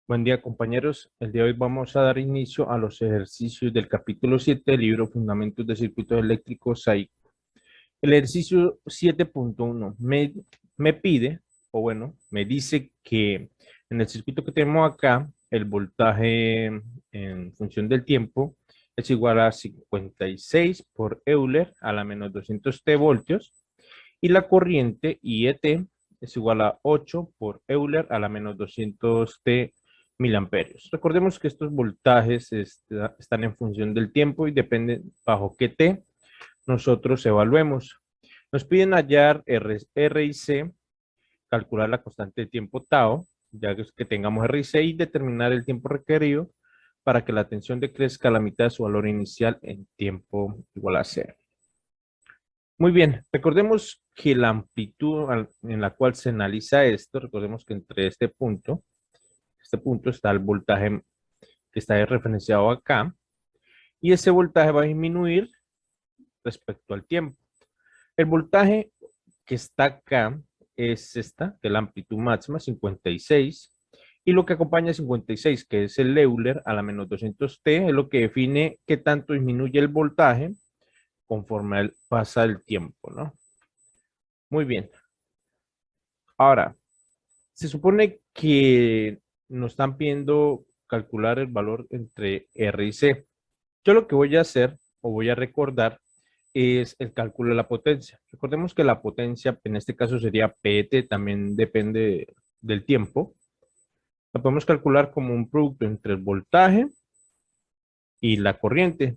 Buen día, compañeros. El día de hoy vamos a dar inicio a los ejercicios del capítulo 7 del libro Fundamentos de Circuitos Eléctricos SAIC. El ejercicio 7.1 me pide, o bueno, me dice que en el circuito que tenemos acá, el voltaje en función del tiempo es igual a 56 por Euler a la menos 200 T voltios y la corriente IET es igual a 8 por Euler a la menos 200 T miliamperios. Recordemos que estos voltajes están en función del tiempo y dependen bajo qué T nosotros evaluemos. Nos piden hallar R y C, calcular la constante de tiempo tau, ya que tengamos R y C, y determinar el tiempo requerido para que la tensión decrezca a la mitad de su valor inicial en tiempo igual a cero. Muy bien, recordemos que la amplitud en la cual se analiza esto, recordemos que entre este punto está el voltaje que está referenciado acá, y ese voltaje va a disminuir respecto al tiempo. El voltaje que está acá es esta, que es la amplitud máxima, 56, y lo que acompaña a 56, que es el Euler a la menos 200T, es lo que define qué tanto disminuye el voltaje conforme pasa el tiempo, ¿no? Muy bien. Ahora, se supone que nos están pidiendo calcular el valor entre R y C. Yo lo que voy a hacer, o voy a recordar, es el cálculo de la potencia. Recordemos que la potencia, en este caso sería PT, también depende del tiempo. La podemos calcular como un producto entre el voltaje y la corriente.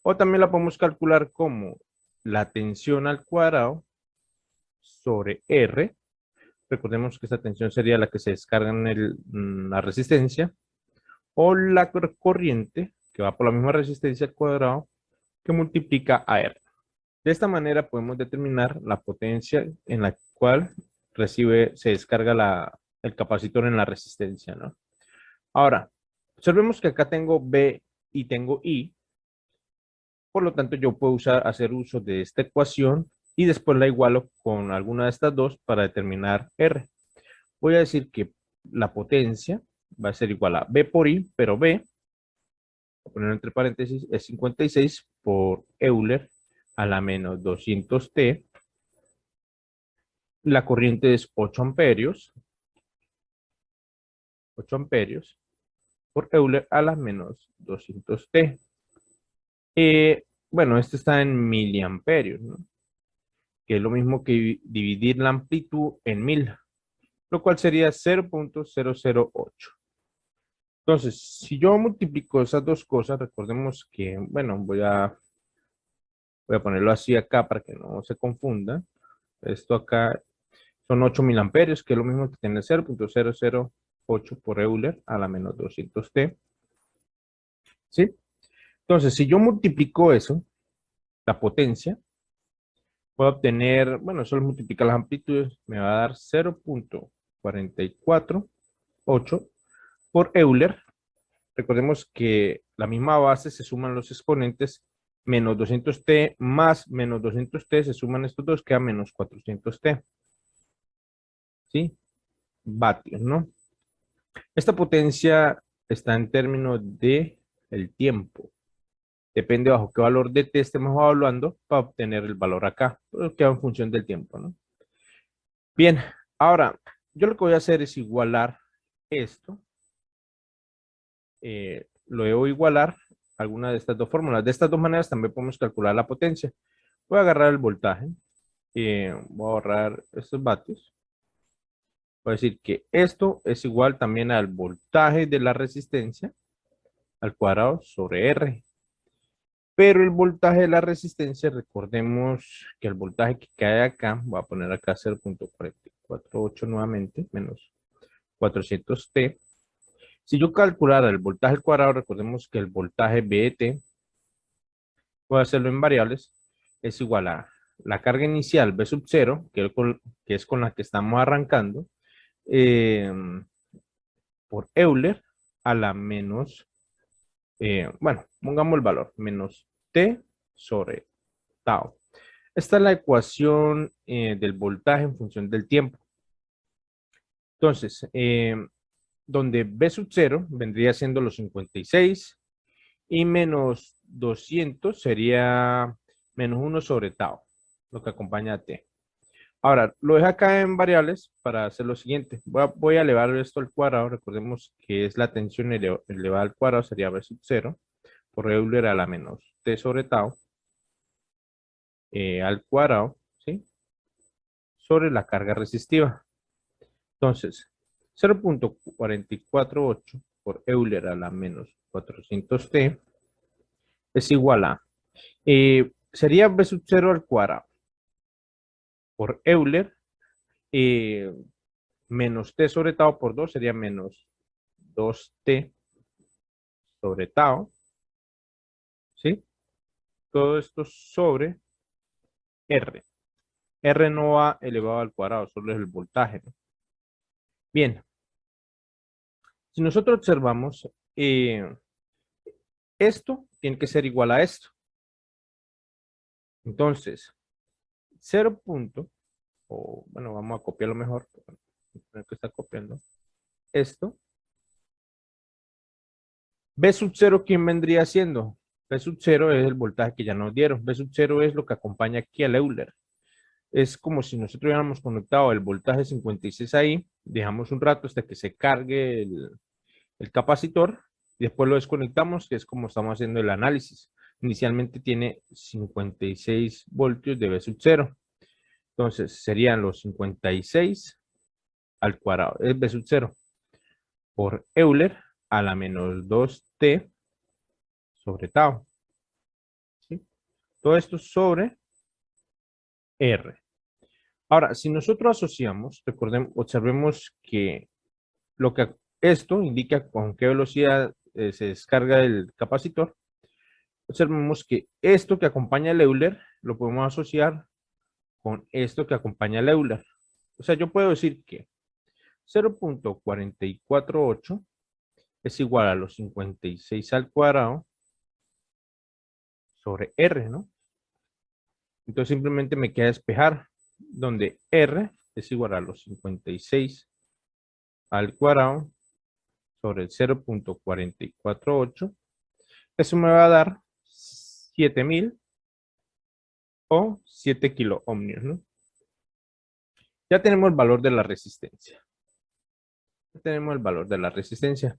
O también la podemos calcular como la tensión al cuadrado sobre R. Recordemos que esta tensión sería la que se descarga en la resistencia. O la corriente, que va por la misma resistencia al cuadrado, que multiplica a R. De esta manera podemos determinar la potencia en la cual se descarga el capacitor en la resistencia, ¿no? Ahora, observemos que acá tengo B y tengo I, por lo tanto yo puedo hacer uso de esta ecuación y después la igualo con alguna de estas dos para determinar R. Voy a decir que la potencia va a ser igual a B por I, pero B, voy a poner entre paréntesis, es 56 por Euler a la menos 200T. La corriente es 8 amperios, 8 amperios por Euler a la menos 200T. Bueno, esto está en miliamperios, ¿no? Que es lo mismo que dividir la amplitud en 1000, lo cual sería 0.008. Entonces, si yo multiplico esas dos cosas, recordemos que, bueno, voy a ponerlo así acá para que no se confunda. Esto acá son 8 miliamperios, que es lo mismo que tener 0.008 por Euler a la menos 200T. ¿Sí? Entonces, si yo multiplico eso, la potencia, puedo obtener, bueno, solo multiplicar las amplitudes, me va a dar 0.448 por Euler. Recordemos que la misma base se suman los exponentes, menos 200T más menos 200T, se suman estos dos, queda menos 400T. ¿Sí? Vatios, ¿no? Esta potencia está en términos de el tiempo. Depende bajo qué valor de T estemos evaluando para obtener el valor acá, pero queda en función del tiempo, ¿no? Bien, ahora, yo lo que voy a hacer es igualar esto. Lo debo igualar a alguna de estas dos fórmulas. De estas dos maneras también podemos calcular la potencia. Voy a agarrar el voltaje. Voy a ahorrar estos vatios. Voy a decir que esto es igual también al voltaje de la resistencia al cuadrado sobre R. Pero el voltaje de la resistencia, recordemos que el voltaje que cae acá, voy a poner acá 0.448 nuevamente, menos 400T. Si yo calculara el voltaje al cuadrado, recordemos que el voltaje BT, voy a hacerlo en variables, es igual a la carga inicial B sub 0, que es con la que estamos arrancando, eh, por Euler a la menos, bueno, pongamos el valor, menos T sobre tau. Esta es la ecuación del voltaje en función del tiempo. Entonces, donde B sub 0 vendría siendo los 56 y menos 200 sería menos 1 sobre tau, lo que acompaña a T. Ahora, lo dejo acá en variables para hacer lo siguiente. Voy a elevar esto al cuadrado. Recordemos que es la tensión elevada al cuadrado, sería B sub 0 por Euler a la menos T sobre tau al cuadrado, ¿sí? Sobre la carga resistiva. Entonces, 0.448 por Euler a la menos 400T es igual a, sería B sub 0 al cuadrado por Euler eh, menos T sobre tau por 2 sería menos 2T sobre tau, ¿sí? Todo esto sobre R. R no va elevado al cuadrado, solo es el voltaje, ¿no? Bien, si nosotros observamos, esto tiene que ser igual a esto. Entonces, 0 punto, o bueno, vamos a copiarlo mejor, que está copiando esto. B sub 0, ¿quién vendría siendo? B sub 0 es el voltaje que ya nos dieron. B sub 0 es lo que acompaña aquí al Euler. Es como si nosotros hubiéramos conectado el voltaje 56 ahí, dejamos un rato hasta que se cargue el capacitor y después lo desconectamos, que es como estamos haciendo el análisis. Inicialmente tiene 56 voltios de B sub 0. Entonces serían los 56 al cuadrado, es B sub 0 por Euler a la menos 2T sobre tau. ¿Sí? Todo esto sobre R. Ahora, si nosotros asociamos, recordemos, observemos que lo que esto indica con qué velocidad se descarga el capacitor. Observemos que esto que acompaña el Euler lo podemos asociar con esto que acompaña el Euler. O sea, yo puedo decir que 0.448 es igual a los 56 al cuadrado sobre R, ¿no? Entonces simplemente me queda despejar, donde R es igual a los 56 al cuadrado sobre el 0.448. Eso me va a dar 7000 o 7 kilo ohmios, ¿no? Ya tenemos el valor de la resistencia. Ya tenemos el valor de la resistencia.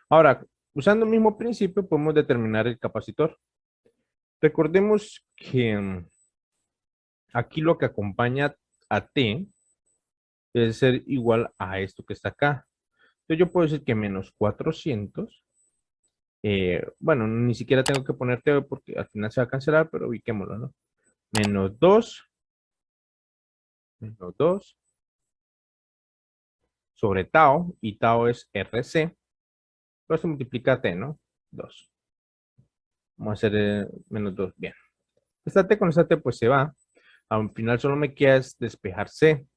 Ahora, usando el mismo principio, podemos determinar el capacitor. Recordemos que aquí lo que acompaña a T debe ser igual a esto que está acá. Entonces yo puedo decir que menos 400, bueno, ni siquiera tengo que poner T porque al final se va a cancelar, pero ubiquémoslo, ¿no? Menos 2 sobre tau, y tau es RC, pero se multiplica T, ¿no? 2. Vamos a hacer menos 2, bien. Esta T con esta T pues se va. Al final solo me queda es despejar C.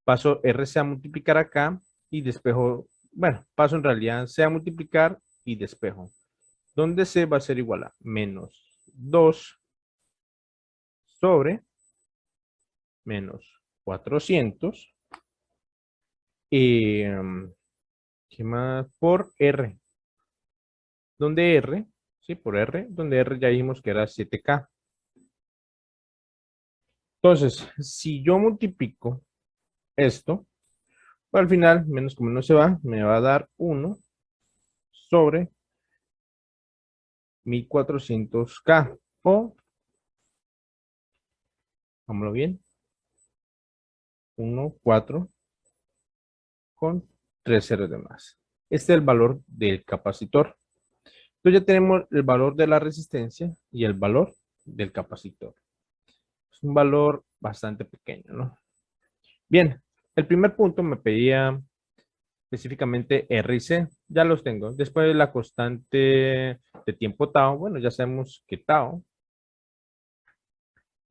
Paso RC a multiplicar acá y despejo, bueno, paso en realidad C a multiplicar y despejo. Donde C va a ser igual a menos 2 sobre menos 400. ¿Qué más? Por R. Donde R, sí, por R, donde R ya dijimos que era 7K. Entonces, si yo multiplico esto, al final, menos como no se va, me va a dar 1 sobre 1400K. O, vámonos bien, 1, 4 con 3 ceros de más. Este es el valor del capacitor. Entonces ya tenemos el valor de la resistencia y el valor del capacitor. Es un valor bastante pequeño, ¿no? Bien, el primer punto me pedía específicamente R y C. Ya los tengo. Después la constante de tiempo tau. Bueno, ya sabemos que tau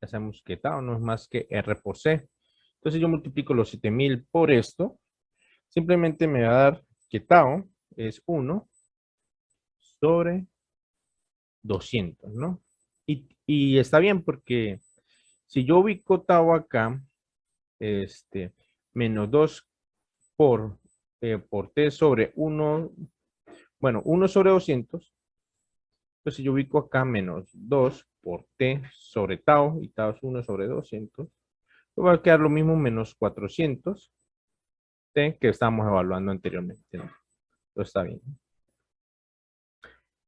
no es más que R por C. Entonces yo multiplico los 7000 por esto. Simplemente me va a dar que tau es 1 sobre 200, ¿no? Y está bien porque si yo ubico tau acá, menos 2 por por t sobre 1, bueno, 1 sobre 200. Entonces yo ubico acá menos 2 por t sobre tau, y tau es 1 sobre 200. Va a quedar lo mismo menos 400 t que estábamos evaluando anteriormente, ¿no? Entonces está bien.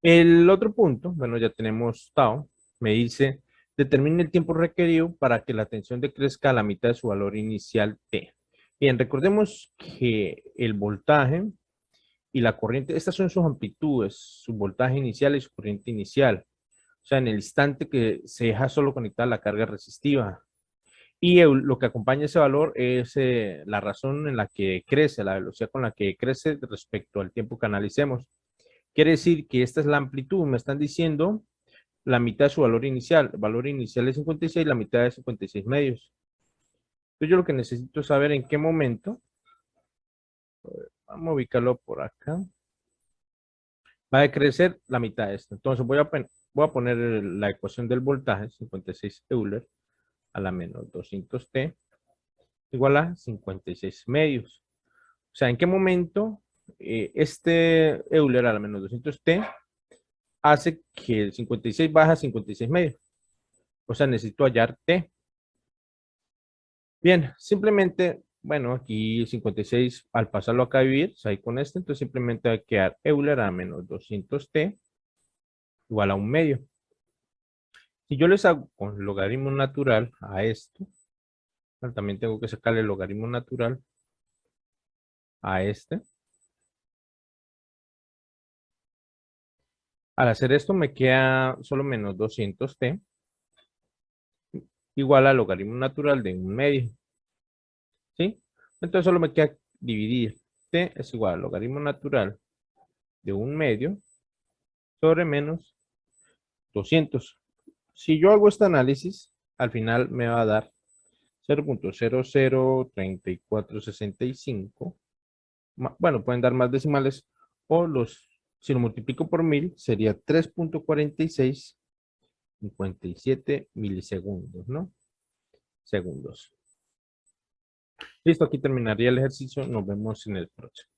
El otro punto, bueno, ya tenemos tau, me dice, determine el tiempo requerido para que la tensión decrezca a la mitad de su valor inicial T. Bien, recordemos que el voltaje y la corriente, estas son sus amplitudes, su voltaje inicial y su corriente inicial. O sea, en el instante que se deja solo conectada la carga resistiva. Y lo que acompaña ese valor es la razón en la que crece, la velocidad con la que crece respecto al tiempo que analicemos. Quiere decir que esta es la amplitud, me están diciendo la mitad de su valor inicial. El valor inicial es 56, la mitad es 56 medios. Entonces yo lo que necesito es saber en qué momento, vamos a ubicarlo por acá, va a decrecer la mitad de esto. Entonces voy a poner la ecuación del voltaje, 56 Euler, a la menos 200T, igual a 56 medios. O sea, ¿en qué momento este Euler a la menos 200T hace que el 56 baja a 56 medios? O sea, necesito hallar T. Bien, simplemente, bueno, aquí 56 al pasarlo acá a dividir, ahí con este, entonces simplemente va a quedar Euler a menos 200T igual a un medio. Si yo les hago con logaritmo natural a esto, también tengo que sacarle el logaritmo natural a este. Al hacer esto me queda solo menos 200T igual al logaritmo natural de un medio. ¿Sí? Entonces solo me queda dividir. T es igual al logaritmo natural de un medio sobre menos 200. Si yo hago este análisis, al final me va a dar 0.003465. Bueno, pueden dar más decimales, o si lo multiplico por 1000, sería 3.4657 milisegundos, ¿no? Segundos. Listo, aquí terminaría el ejercicio. Nos vemos en el próximo.